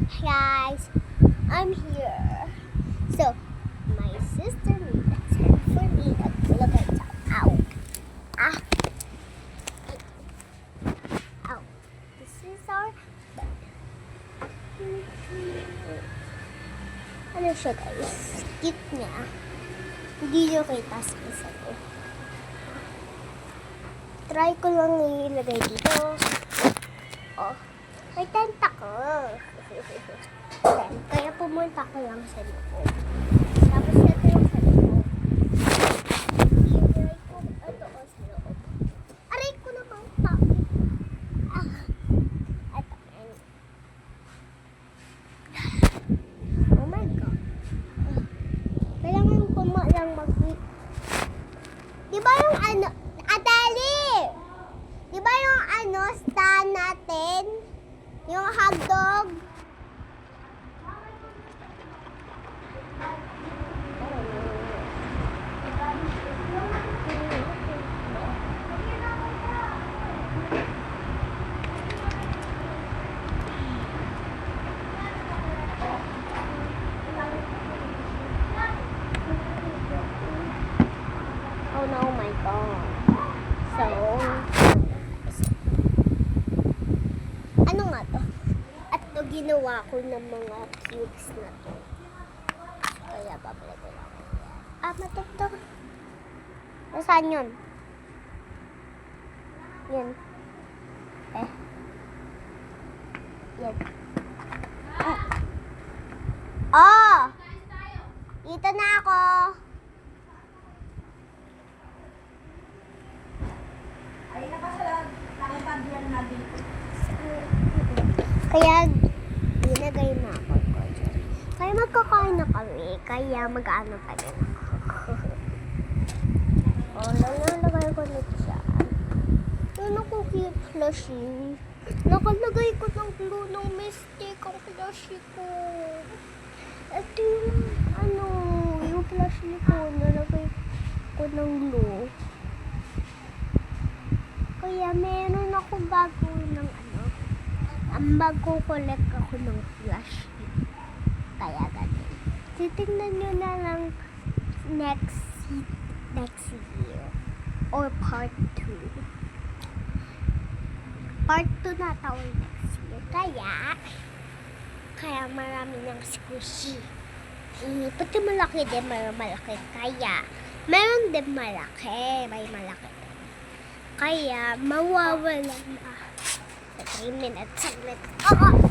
Guys, I'm here. So, my sister made a tent for me at Philippines. Ow. Ah. Ow. This is our bed. Ano siya guys? Cute niya. Hindi nyo kita sa isa ko. Try ko lang ilagay dito. Oh, may tentacle. Kaya pumunta ko lang sa loob. Tapos ito yung sa loob. I-try ko ito sa loob. Aray ko naman pa. Ito. Oh my God. Kailangan ko lang Diba yung ano, Adali! Diba yung ano, stand natin? Yung hotdog? Oh no, my God. So, ano nga to? At to ginawa ko ng mga cubes na to. Kaya babalik ko lang. Matugtog. Nasaan yun? Yan. Yan. Oh! Dito na ako. Kaya ginagay na ako ko dyan. Kaya magkakain na kami. Kaya mag-ano pa rin ako. Oh, nalalagay ko na dyan. Yun ako cute plushie. Nakalagay ko ng glue ng mystic ang plushie ko. Ito yung ano, yung plushie ko. Nalagay ko ng glue. Kaya meron ako bago ng ano. Ang magkukulit ako ng flash. Kaya ganun. Titignan nyo na lang next year. Or part 2. Part 2 na taon next year. Kaya marami ng squishy. Pati malaki din, malaki. Kaya, meron din malaki. May malaki. Kaya, mawawala na. 3 minutes. Saglit.